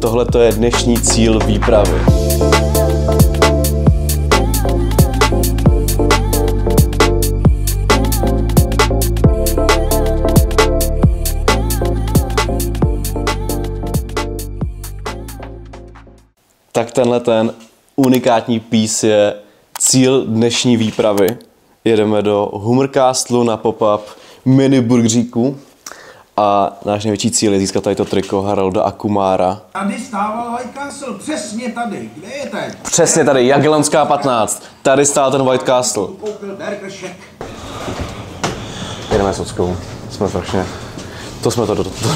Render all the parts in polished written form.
Tohle to je dnešní cíl výpravy. Tak tenhle ten unikátní pís je cíl dnešní výpravy. Jedeme do Hummer Castlu na pop-up mini burgeríku a náš největší cíl je získat tady to triko Harolda a Kumara. Tady stával White Castle, přesně tady. Kde je teď? Přesně tady, Jagellonská 15. Tady stál ten White Castle. Koupil Burger Shack. Jedeme s Ockou. Jsme strašně... To jsme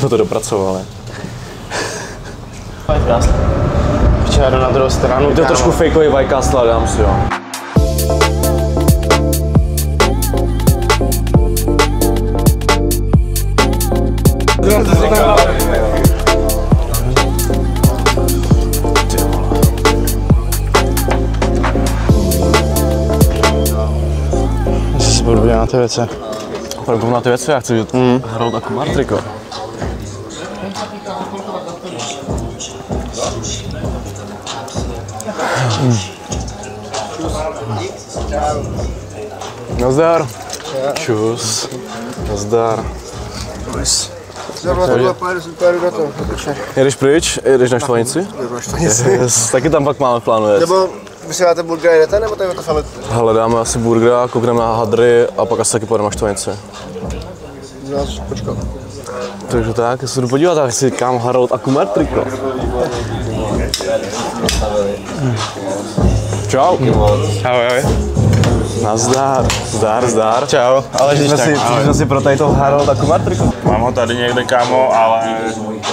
to dopracovali. White Castle. Včera jdu na druhou stranu. Je to trošku fakeový White Castle, ale dám si jo. Jsi se budu dělat na ty věci. Opravdu na ty věci, já chci vidět Harold a Kumar triko. Nazdar. Čus. Nazdar. Nice. Jedeš pryč? Jedeš na Štvanici? Jedu na Štvanici. Yes. Taky tam pak máme v plánu jet. Nebo vy si dáte burgera jedete, nebo tady to falet? Hele, dáme asi burgera, koukneme na hadry a pak asi taky pojedeme na Štvanici. Počkat. Takže tak, já se jdu podívat, jak si kam Harold a Kumar triko. Čau. Ahoj. Nazdar. Zdar. Čau. Ale Přišli jsme si pro tady toho Harold a Kumar triko. Mám ho tady někde, kámo, ale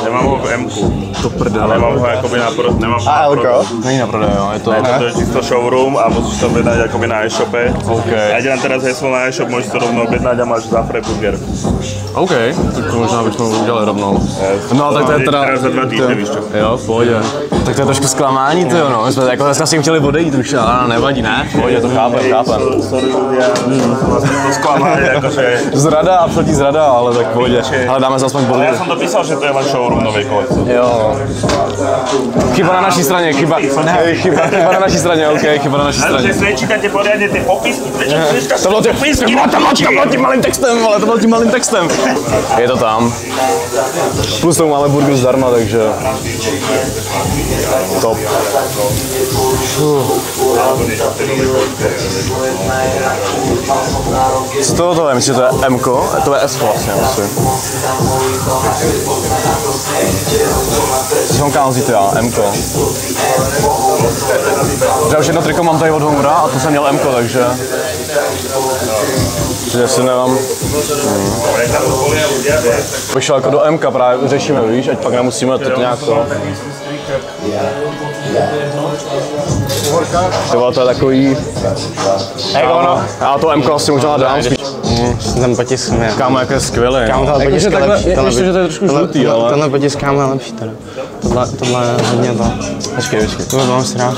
nemám ho v M-ku. To prdele. Nemám ho jakoby na prodej. A Elko? Není na prodej, jo, je to... Ne, to je čisto showroom a musíš to objednat jakoby na e-shope. OK. Já dělám teraz heslo na e-shop, můžeš to rovnou objednat a máš za free burger. OK, tak to možná bychom udělali rovnou. No, tak to je teda... Teraz za 2 týdny, víš čo? Jo, v pohodě. Tak to je trošku zklamání, ty jo, no. My jsme jako dneska si chtěli odejít už, ale nevadí, ne? V pohodě, to chápem. Sorry, ľudia, vlastně to zklamání, jakože... Zrada, absolutní zrada, ale tak v pohodě. Ale dáme se aspoň Ale burger. já jsem to písal, že to je len showroom novej kolekce. Jo. Chyba na naší straně, chyba na naší straně, OK, chyba na naší Ale straně. že si nečítáte poriadne ty popisky, prečo knižka To bylo tím malým textem, ale to bylo tím malým textem. Je to tam. Plus tomu máme burger zdarma, takže... Top. Co to je? Myslím, že to je M-ko? To je S vlastně, myslím. Co jsem kam vzít já? M-ko. Já už jedno triko mám tady od Hummera a to jsem měl M-ko, takže... Takže si nemám... Vyšel jako do M-ka právě řešíme, víš, ať pak nemusíme to nějak to... To je takový... Jak ono? Já to M-ko asi možná dám spíš. Ten potisk mě. Kámo, jak je skvělý. Kámo, tohle potisk je lepší. Ještě, že to je trošku žlutý, ale... Tenhle potisk kámo je lepší teda. Tohle je hodně to. Počkej. Tohle mám strach.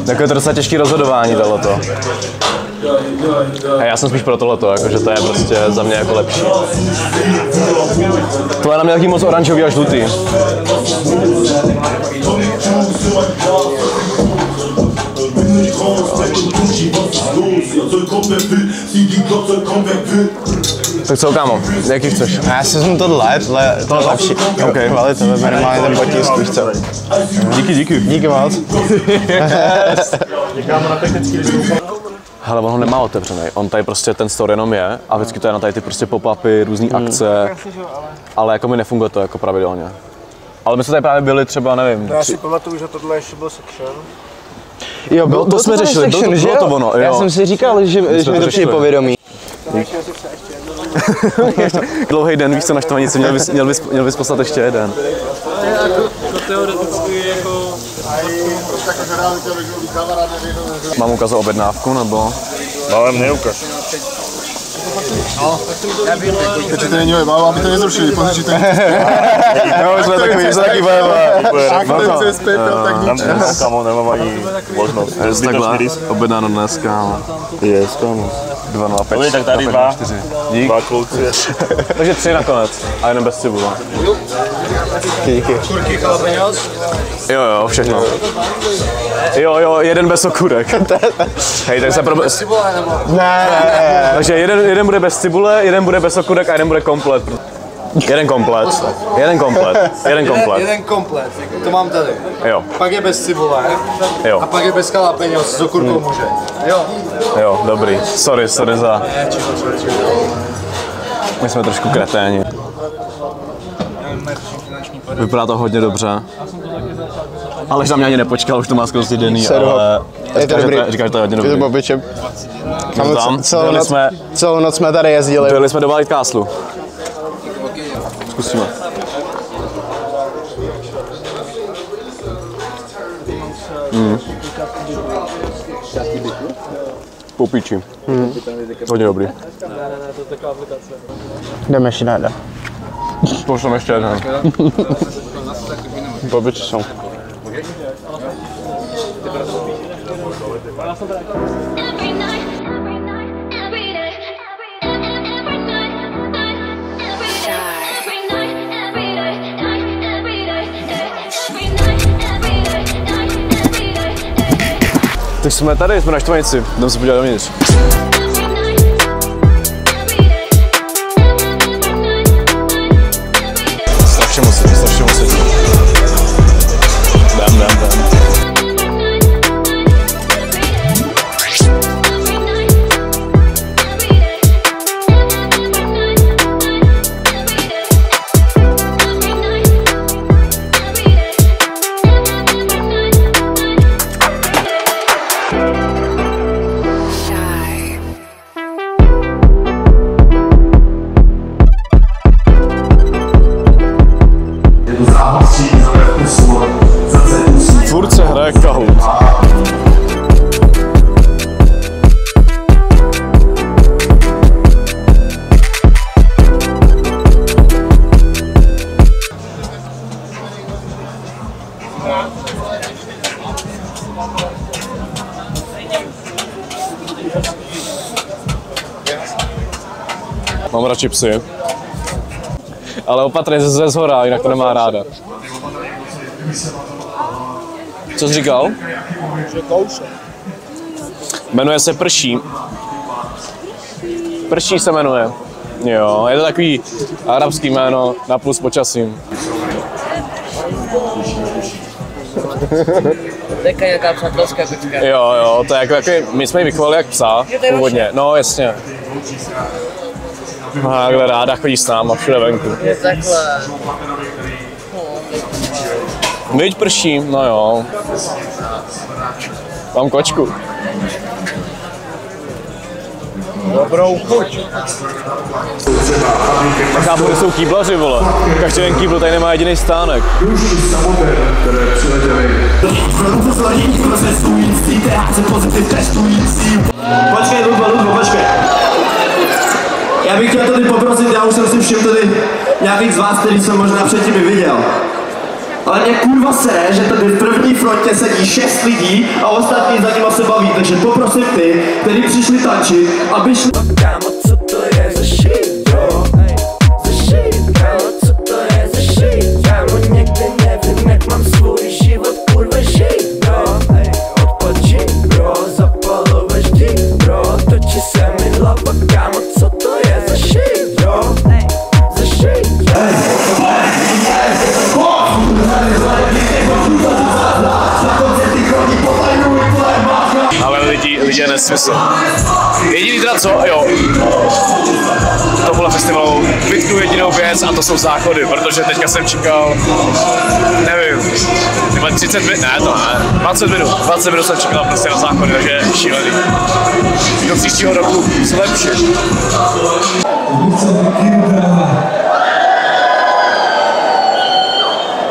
Jako je to docela těžký rozhodování tohleto. A já jsem spíš pro tohleto, jakože to je prostě za mě jako lepší. Tohle je na mě taky moc oranžový a žlutý. Tak co, kámo, jaký chceš? Já si vezmu tohle je lepší. OK. Kvalita, minimálně ten potisk, víš co. Díky. Díky moc. Hele, on ho nemá otevřený, on tady prostě ten store jenom je a vždycky to je na tady ty prostě pop-upy, různý akce, ale jako mi nefunguje to jako pravidelně. Ale my jsme tady právě byli třeba, nevím... Já si pamatuju, že tohle ještě byl section. Jo, to jsme řešili, bylo to ono, jo. Já jsem si říkal, že mi to přijde povědomí. Dlouhý den, víš co, na Štvanici, měl bys poslat ještě jeden. Mám ukázat objednávku, nebo? Ale mne ukáž. Počíte není webáva, aby to nezrušili, pořičíte mi Jo, my jsme taky bajové. aktivce z PayPal, tak Tam nič. nemám ani možnost. Takhle, objednáno dneska. Yes, kámo. 2,05. Tak tady dva kluci. Takže 3 nakonec a jenom bez cibule. Díky. Jo, všechno. Jo, jeden bez okurek. Hej, tak se Ne. Takže jeden bude bez cibule, jeden bude bez okurek a jeden bude komplet. Jeden komplet. Jeden komplet, to mám tady. Jo. Pak je bez cibule. Jo. A pak je bez jalapeňos s okurkou může. Jo, dobrý. Sorry za... My jsme trošku kreténi. Vypadá to hodně dobře. Aleš na mě ani nepočkal, už to má skoro denní, ale říká, že to je hodně dobrý. Je to babičem. Celou noc jsme tady jezdili. Byli jsme do White Castle. Zkusíme. Po píči. Hodně dobrý. Jdeme ještě dál. Pošleme ještě jeden. Babiči jsou. Teď jsme tady, jsme na Štvanici, jdeme se podívat dovnitř. Strašně musím. Dám. Furt se hraje Kahoot. Mám radši psy. Ale opatrně ze zhora, jinak to nemá ráda. Co jsi říkal? Jmenuje se Prší. Prší se jmenuje. Jo, je to takový arabský jméno na plus počasím. Taková nějaká přátelská kočka. Jo, to je jako my jsme ji vychovali jak psa původně. No jasně. Takhle ráda chodí s náma všude venku. Je takhle. Viď Prší, no jo. Mám kočku. Dobrou chuť. Tak chápu, kde jsou kýblaři, vole. Každý den kýbl tady nemá jediný stánek. Počkej. Já bych chtěl tady poprosit, já už jsem si všiml tady nějakých z vás, který jsem možná předtím i viděl. Ale mě kurva sere, že tady v první frontě sedí 6 lidí a ostatní za nima se baví, takže poprosím ty, kteří přišli tančit, aby šli... Kámo, co to je za shit, bro? Za shit, kámo, co to je za shit? Kámo, někdy nevím, jak mám svůj život, kurva žít, bro. Odpočít, bro, zapalové ždí, bro. Točí se mi hlava, kámo, co to je za shit, bro? Za shit, Ale lidi je nesmysl. Jediný teda co, jo, tomuhle festivalu vytknu jedinou věc a to jsou záchody, protože teďka jsem čekal, nevím, 30 minut, ne to ne, 20 minut jsem čekal prostě na záchody, takže je šílený. Do příštího roku zlepšit.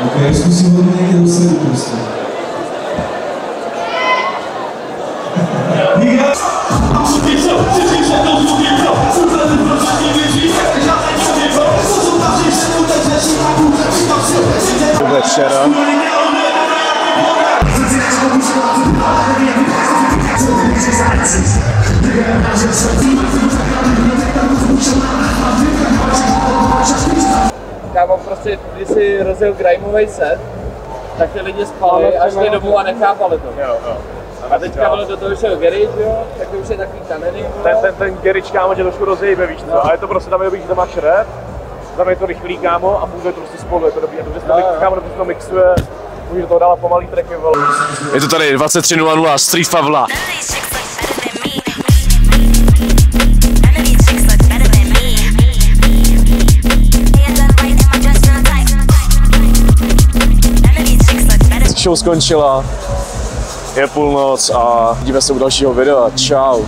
Ok, zkusím od někde dosledu prostě. Večera. Kámo, prostě, když si rozjel grimeovej set, tak ty lidi spali a šli domů a nechápali to. Jo. A teďka do toho šel Gerič, jo, tak to už je takový tanený. Ten Gerič, kámo, tě trošku rozjejbe, víš co? A je to prostě tam, že máš rap, tam je to rychlý, kámo, a funguje to prostě spolu, je to dobrý. A dobře se to mixuje, může do toho dávat pomalý tracky, vole. Je to tady 23:00 Street Favla. Show skončila, je půlnoc a vidíme se u dalšího videa. Čau.